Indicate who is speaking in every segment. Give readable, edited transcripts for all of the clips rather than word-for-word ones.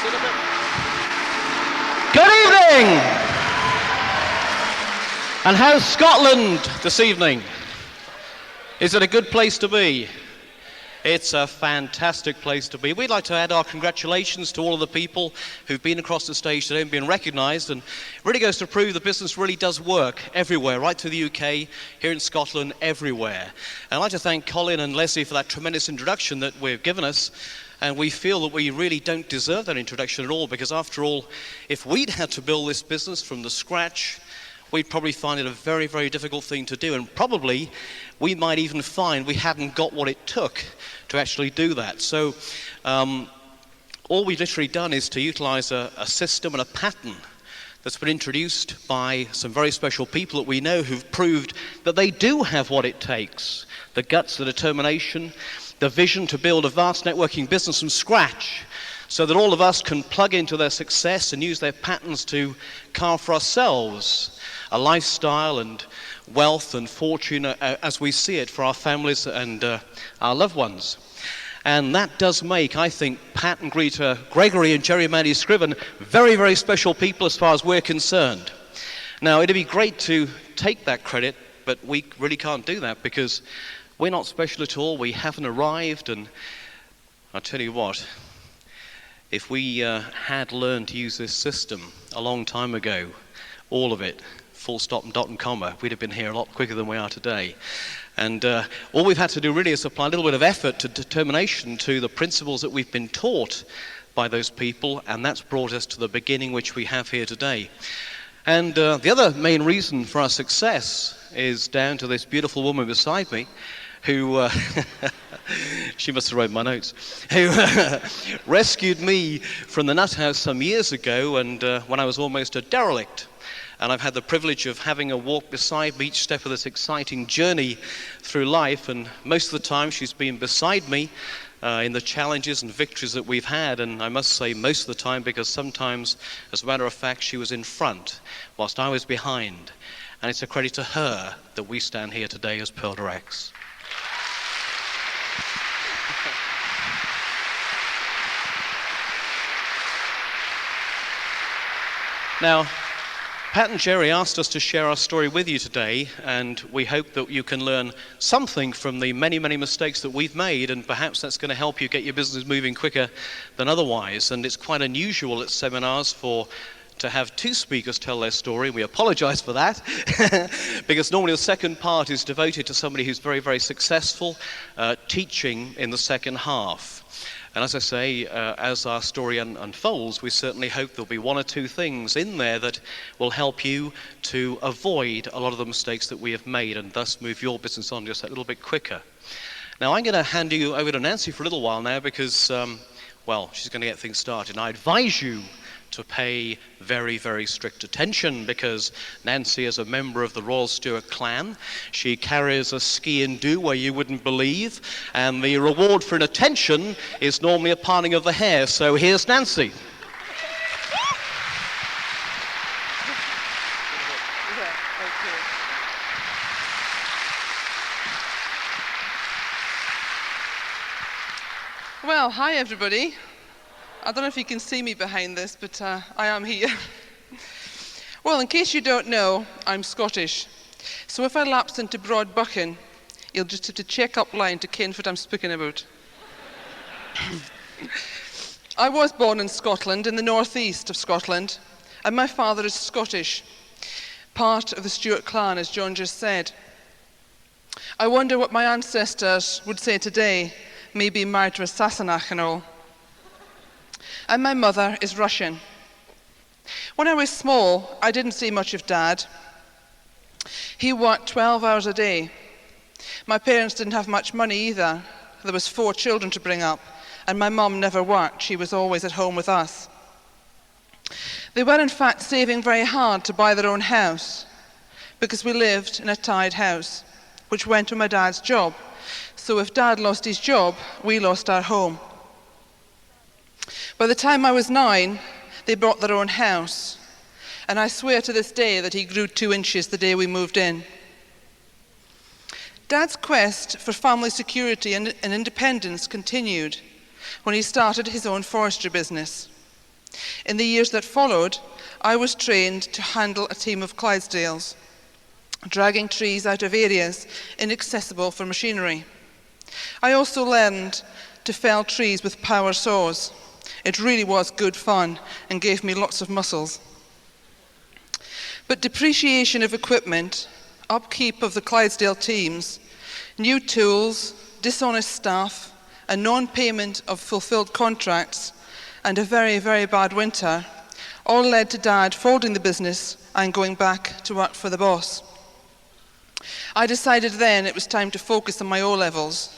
Speaker 1: Good evening! And how's Scotland this evening? Is it a good place to be? It's a fantastic place to be. We'd like to add our congratulations to all of the people who've been across the stage today and been recognised, and it really goes to prove the business really does work everywhere, right through the UK, here in Scotland, everywhere. And I'd like to thank Colin and Leslie for that tremendous introduction that we've given us, and we feel that we really don't deserve that introduction at all, because after all, if we'd had to build this business from the scratch, we'd probably find it a very, very difficult thing to do, and probably we might even find we hadn't got what it took to actually do that. So all we've literally done is to utilize a system and a pattern that's been introduced by some very special people that we know who've proved that they do have what it takes, the guts, the determination, the vision to build a vast networking business from scratch, so that all of us can plug into their success and use their patterns to carve for ourselves a lifestyle and wealth and fortune as we see it for our families and our loved ones. And that does make, I think, Pat and Greta Gregory and Jerry Mandy Scriven very, very special people as far as we're concerned. Now, it'd be great to take that credit, but we really can't do that because we're not special at all. We haven't arrived, and I'll tell you what, if we had learned to use this system a long time ago, all of it, full stop and dot and comma, we'd have been here a lot quicker than we are today. And all we've had to do really is apply a little bit of effort to determination to the principles that we've been taught by those people, and that's brought us to the beginning which we have here today. And the other main reason for our success is down to this beautiful woman beside me, who, she must have read my notes, who rescued me from the nut house some years ago, and when I was almost a derelict. And I've had the privilege of having her walk beside me each step of this exciting journey through life, and most of the time she's been beside me in the challenges and victories that we've had, and I must say most of the time, because sometimes, as a matter of fact, she was in front whilst I was behind. And it's a credit to her that we stand here today as Pearl Directs. Now, Pat and Jerry asked us to share our story with you today, and we hope that you can learn something from the many, many mistakes that we've made, and perhaps that's going to help you get your business moving quicker than otherwise. And it's quite unusual at seminars to have two speakers tell their story. We apologize for that, because normally the second part is devoted to somebody who's very, very successful teaching in the second half. And as I say, as our story unfolds, we certainly hope there'll be one or two things in there that will help you to avoid a lot of the mistakes that we have made and thus move your business on just a little bit quicker. Now, I'm going to hand you over to Nancy for a little while now because, well, she's going to get things started. And I advise you to pay very, very strict attention, because Nancy is a member of the Royal Stuart clan. She carries a ski and do where you wouldn't believe, and the reward for inattention is normally a parting of the hair. So here's Nancy.
Speaker 2: Well, hi everybody. I don't know if you can see me behind this, but I am here. Well, in case you don't know, I'm Scottish. So if I lapse into broad bucking, you'll just have to check up line to ken what I'm speaking about. I was born in Scotland, in the northeast of Scotland, and my father is Scottish, part of the Stuart clan, as John just said. I wonder what my ancestors would say today, maybe married to a Sassenach and all. And my mother is Russian. When I was small, I didn't see much of Dad. He worked 12 hours a day. My parents didn't have much money either. There was 4 children to bring up, and my mum never worked. She was always at home with us. They were in fact saving very hard to buy their own house, because we lived in a tied house, which went with my dad's job. So if Dad lost his job, we lost our home. By the time I was 9, they bought their own house, and I swear to this day that he grew 2 inches the day we moved in. Dad's quest for family security and independence continued when he started his own forestry business. In the years that followed, I was trained to handle a team of Clydesdales, dragging trees out of areas inaccessible for machinery. I also learned to fell trees with power saws. It really was good fun and gave me lots of muscles. But depreciation of equipment, upkeep of the Clydesdale teams, new tools, dishonest staff, a non-payment of fulfilled contracts, and a very, very bad winter all led to Dad folding the business and going back to work for the boss. I decided then it was time to focus on my O-levels.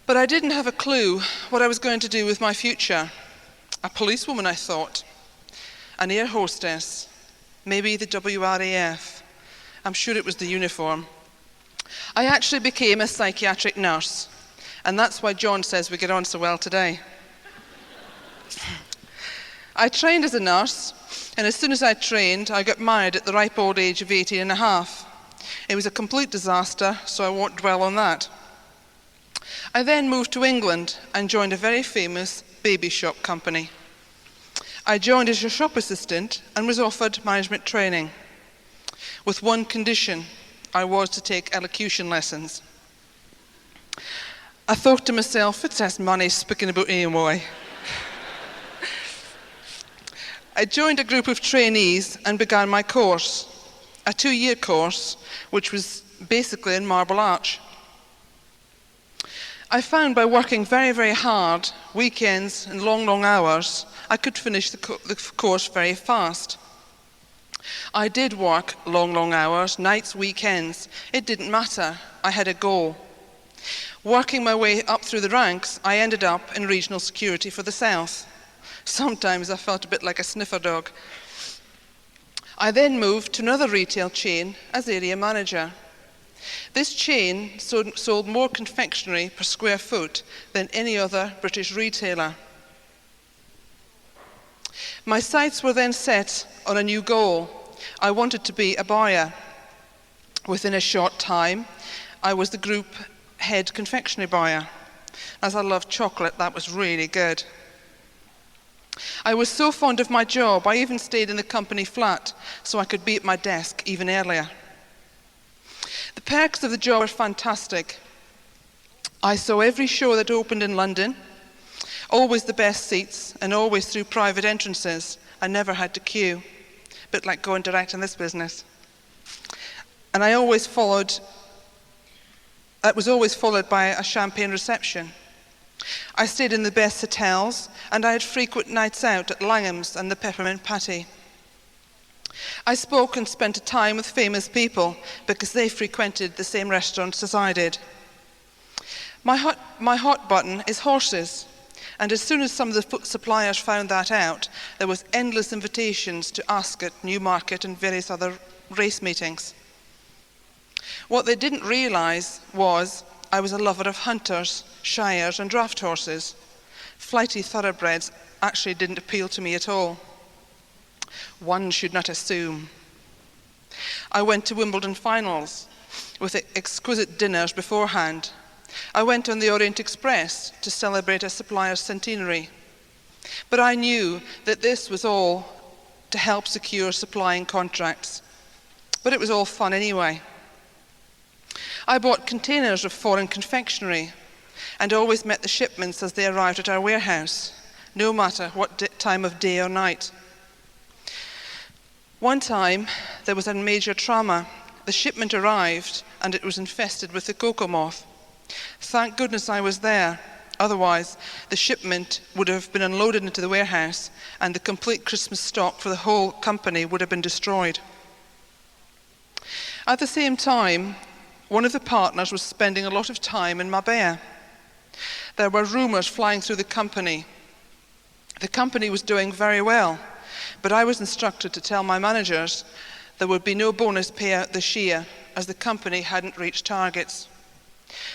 Speaker 2: But I didn't have a clue what I was going to do with my future. A policewoman, I thought. An air hostess. Maybe the WRAF. I'm sure it was the uniform. I actually became a psychiatric nurse. And that's why John says we get on so well today. I trained as a nurse, and as soon as I trained, I got married at the ripe old age of 18 and a half. It was a complete disaster, so I won't dwell on that. I then moved to England and joined a very famous baby shop company. I joined as a shop assistant and was offered management training, with one condition: I was to take elocution lessons. I thought to myself, it's as money speaking about anyway. I joined a group of trainees and began my course, a 2-year course, which was basically in Marble Arch. I found by working very, very hard, weekends and long, long hours, I could finish the course very fast. I did work long, long hours, nights, weekends. It didn't matter. I had a goal. Working my way up through the ranks, I ended up in regional security for the South. Sometimes I felt a bit like a sniffer dog. I then moved to another retail chain as area manager. This chain sold more confectionery per square foot than any other British retailer. My sights were then set on a new goal. I wanted to be a buyer. Within a short time, I was the group head confectionery buyer. As I loved chocolate, that was really good. I was so fond of my job, I even stayed in the company flat so I could be at my desk even earlier. The perks of the job were fantastic. I saw every show that opened in London, always the best seats and always through private entrances. I never had to queue, a bit like going direct in this business. And that was always followed by a champagne reception. I stayed in the best hotels, and I had frequent nights out at Langham's and the Peppermint Patty. I spoke and spent time with famous people because they frequented the same restaurants as I did. My hot button is horses, and as soon as some of the suppliers found that out, there was endless invitations to Ascot, Newmarket, and various other race meetings. What they didn't realise was I was a lover of hunters, shires, and draft horses. Flighty thoroughbreds actually didn't appeal to me at all. One should not assume. I went to Wimbledon finals with exquisite dinners beforehand. I went on the Orient Express to celebrate a supplier's centenary. But I knew that this was all to help secure supplying contracts. But it was all fun anyway. I bought containers of foreign confectionery and always met the shipments as they arrived at our warehouse, no matter what time of day or night. One time, there was a major trauma. The shipment arrived and it was infested with the cocoa moth. Thank goodness I was there. Otherwise, the shipment would have been unloaded into the warehouse and the complete Christmas stock for the whole company would have been destroyed. At the same time, one of the partners was spending a lot of time in Marbella. There were rumours flying through the company. The company was doing very well, but I was instructed to tell my managers there would be no bonus payout this year as the company hadn't reached targets.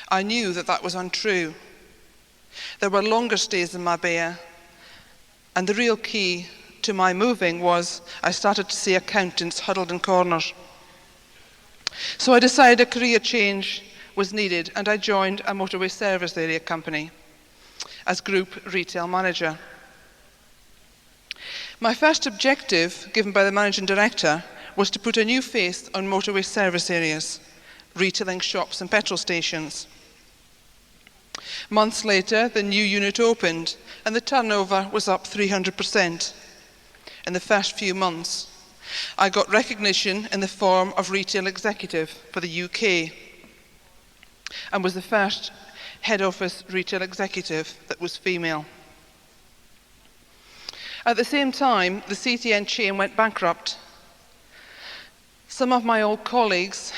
Speaker 2: I knew that that was untrue. There were longer stays in Marbella, and the real key to my moving was I started to see accountants huddled in corners. So I decided a career change was needed, and I joined a motorway service area company as group retail manager. My first objective, given by the managing director, was to put a new face on motorway service areas, retailing shops and petrol stations. Months later, the new unit opened, and the turnover was up 300% in the first few months. I got recognition in the form of retail executive for the UK and was the first head office retail executive that was female. At the same time, the CTN chain went bankrupt. Some of my old colleagues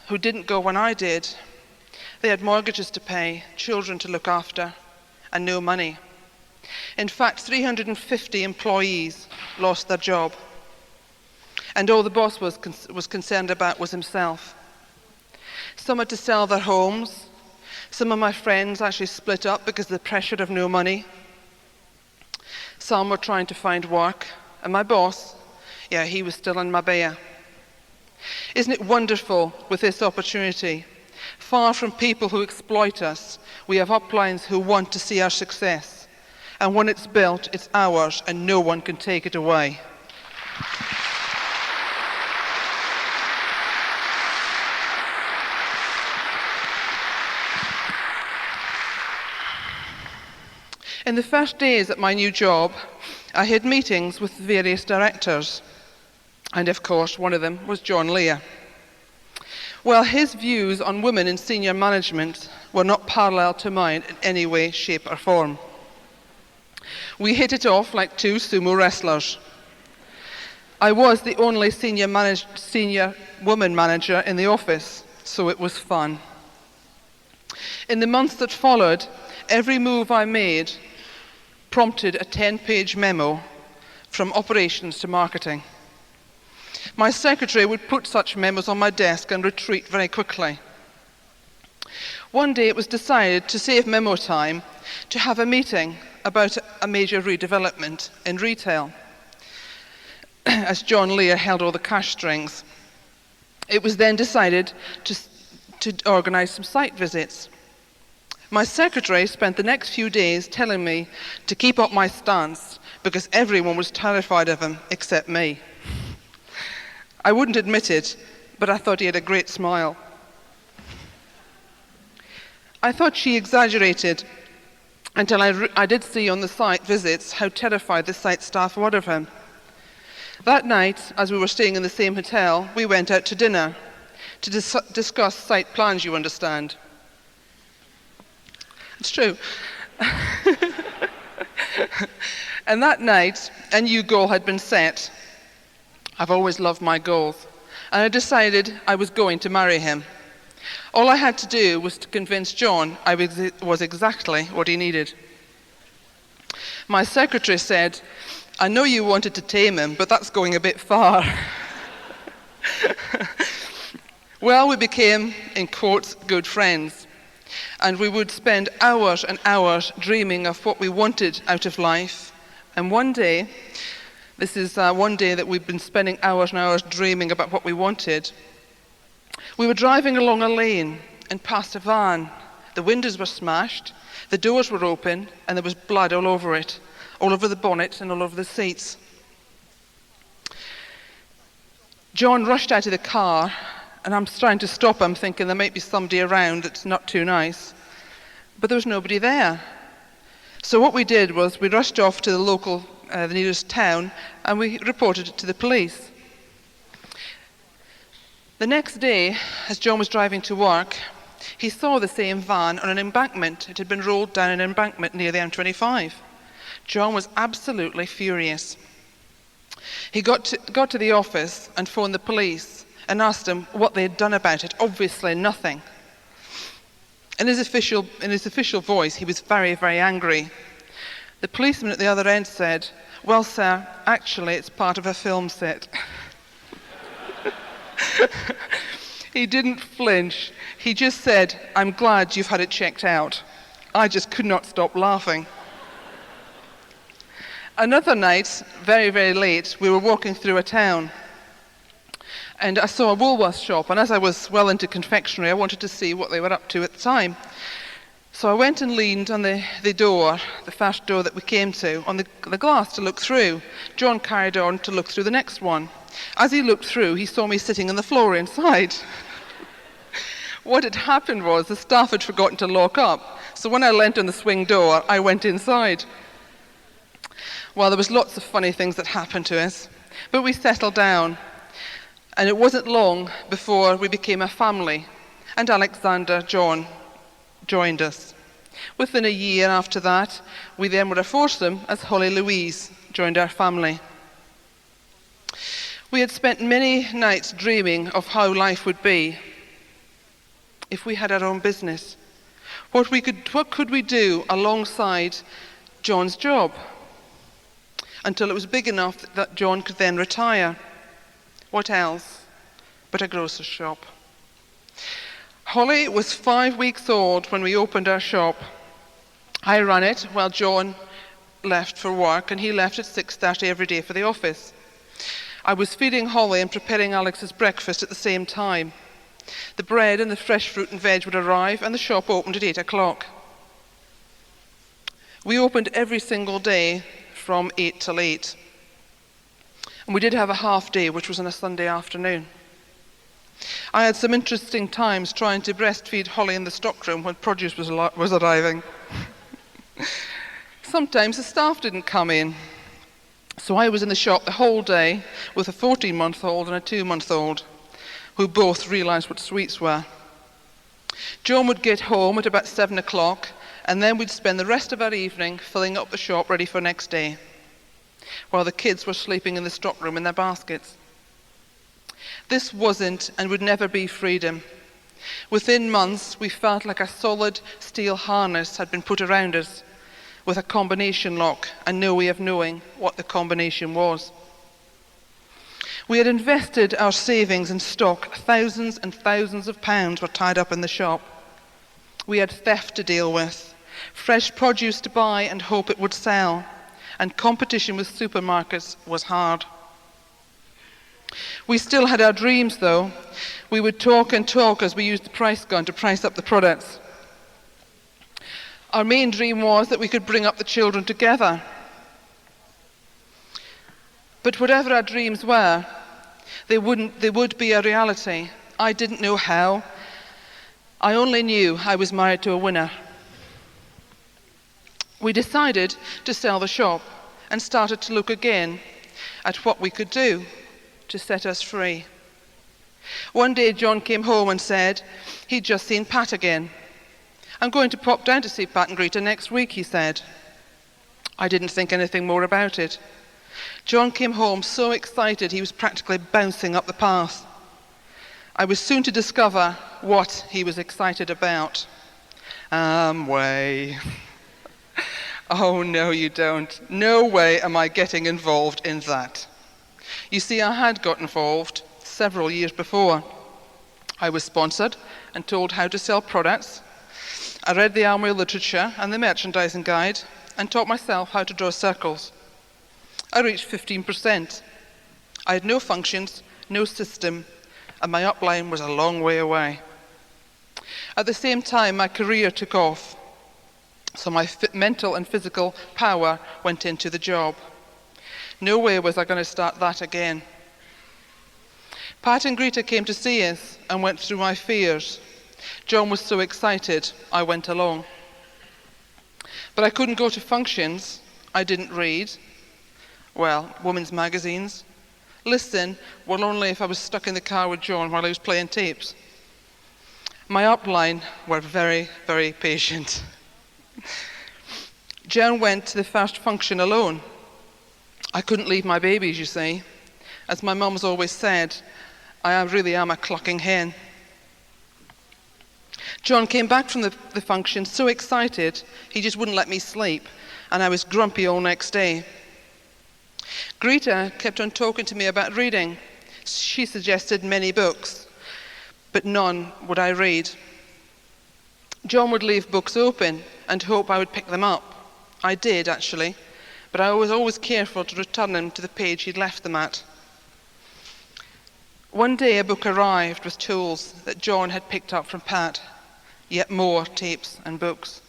Speaker 2: who didn't go when I did, they had mortgages to pay, children to look after, and no money. In fact, 350 employees lost their job. And all the boss was concerned about was himself. Some had to sell their homes. Some of my friends actually split up because of the pressure of no money. Some were trying to find work. And my boss, he was still in Marbella. Isn't it wonderful with this opportunity? Far from people who exploit us, we have uplines who want to see our success. And when it's built, it's ours and no one can take it away. In the first days at my new job, I had meetings with various directors. And of course, one of them was John Leah. Well, his views on women in senior management were not parallel to mine in any way, shape or form. We hit it off like two sumo wrestlers. I was the only senior woman manager in the office, so it was fun. In the months that followed, every move I made prompted a 10-page memo from operations to marketing. My secretary would put such memos on my desk and retreat very quickly. One day it was decided, to save memo time, to have a meeting about a major redevelopment in retail, as John Leah held all the cash strings. It was then decided to organise some site visits. My secretary spent the next few days telling me to keep up my stance because everyone was terrified of him except me. I wouldn't admit it, but I thought he had a great smile. I thought she exaggerated until I did see on the site visits how terrified the site staff were of him. That night, as we were staying in the same hotel, we went out to dinner to discuss site plans, you understand. It's true. And that night, a new goal had been set. I've always loved my goals. And I decided I was going to marry him. All I had to do was to convince John I was exactly what he needed. My secretary said, "I know you wanted to tame him, but that's going a bit far." Well, we became, in quotes, good friends. And we would spend hours and hours dreaming of what we wanted out of life. And one day, this is one day that we've been spending hours and hours dreaming about what we wanted. We were driving along a lane and past a van. The windows were smashed, the doors were open, and there was blood all over it, all over the bonnet and all over the seats. John rushed out of the car, and I'm trying to stop him, thinking there might be somebody around that's not too nice. But there was nobody there. So what we did was we rushed off to the nearest town, and we reported it to the police. The next day, as John was driving to work, he saw the same van on an embankment. It had been rolled down an embankment near the M25. John was absolutely furious. He got to the office and phoned the police and asked them what they had done about it. Obviously nothing. In his official voice, he was very, very angry. The policeman at the other end said, "Well, sir, actually it's part of a film set." He didn't flinch. He just said, "I'm glad you've had it checked out." I just could not stop laughing. Another night, very, very late, we were walking through a town. And I saw a Woolworths shop, and as I was well into confectionery, I wanted to see what they were up to at the time. So I went and leaned on the door, the first door that we came to, on the glass to look through. John carried on to look through the next one. As he looked through, he saw me sitting on the floor inside. What had happened was the staff had forgotten to lock up. So when I leant on the swing door, I went inside. Well, there was lots of funny things that happened to us, but we settled down. And it wasn't long before we became a family, and Alexander John joined us. Within a year after that, we then were a foursome as Holly Louise joined our family. We had spent many nights dreaming of how life would be if we had our own business. What could we do alongside John's job until it was big enough that John could then retire? What else but a grocer's shop? Holly was 5 weeks old when we opened our shop. I ran it while John left for work, and he left at 6:30 every day for the office. I was feeding Holly and preparing Alex's breakfast at the same time. The bread and the fresh fruit and veg would arrive, and the shop opened at 8 o'clock. We opened every single day from 8 till 8. And we did have a half day, which was on a Sunday afternoon. I had some interesting times trying to breastfeed Holly in the stockroom when produce was arriving. Sometimes the staff didn't come in. So I was in the shop the whole day with a 14-month-old and a 2-month-old, who both realised what sweets were. John would get home at about 7 o'clock, and then we'd spend the rest of our evening filling up the shop ready for next day, while the kids were sleeping in the stockroom in their baskets. This wasn't and would never be freedom. Within months, we felt like a solid steel harness had been put around us with a combination lock and no way of knowing what the combination was. We had invested our savings in stock. Thousands and thousands of pounds were tied up in the shop. We had theft to deal with, fresh produce to buy and hope it would sell, and competition with supermarkets was hard. We still had our dreams, though. We would talk and talk as we used the price gun to price up the products. Our main dream was that we could bring up the children together. But whatever our dreams were, they would be a reality. I didn't know how. I only knew I was married to a winner. We decided to sell the shop and started to look again at what we could do to set us free. One day John came home and said he'd just seen Pat again. "I'm going to pop down to see Pat and Greta next week," he said. I didn't think anything more about it. John came home so excited he was practically bouncing up the path. I was soon to discover what he was excited about. Way. Oh, no, you don't. No way am I getting involved in that. You see, I had got involved several years before. I was sponsored and told how to sell products. I read the Amway literature and the merchandising guide and taught myself how to draw circles. I reached 15%. I had no functions, no system, and my upline was a long way away. At the same time, my career took off, so my mental and physical power went into the job. No way was I going to start that again. Pat and Greta came to see us and went through my fears. John was so excited, I went along. But I couldn't go to functions. I didn't read. Well, women's magazines. Listen, well, only if I was stuck in the car with John while he was playing tapes. My upline were very, very patient. John went to the first function alone. I couldn't leave my babies, you see. As my mum's always said, I really am a clucking hen. John came back from the function so excited, he just wouldn't let me sleep, and I was grumpy all next day. Greta kept on talking to me about reading. She suggested many books, but none would I read. John would leave books open and hope I would pick them up. I did, actually, but I was always careful to return them to the page he'd left them at. One day a book arrived with tools that John had picked up from Pat, yet more tapes and books.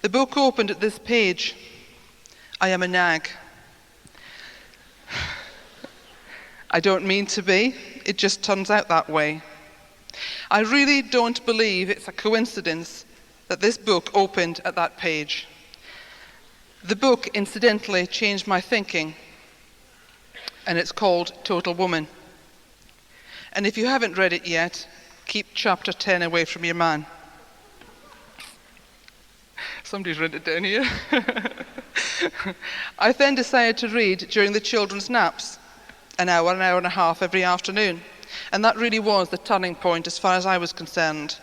Speaker 2: The book opened at this page. I am a nag. I don't mean to be, it just turns out that way. I really don't believe it's a coincidence that this book opened at that page. The book, incidentally, changed my thinking, and it's called Total Woman. And if you haven't read it yet, keep chapter 10 away from your man. Somebody's read it down here. I then decided to read during the children's naps, an hour and a half every afternoon. And that really was the turning point as far as I was concerned.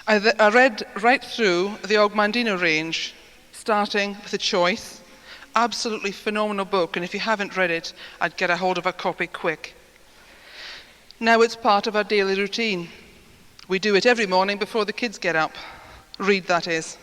Speaker 2: I read right through the Ogmandino range, starting with A Choice. Absolutely phenomenal book, and if you haven't read it, I'd get a hold of a copy quick. Now it's part of our daily routine. We do it every morning before the kids get up. Read, that is.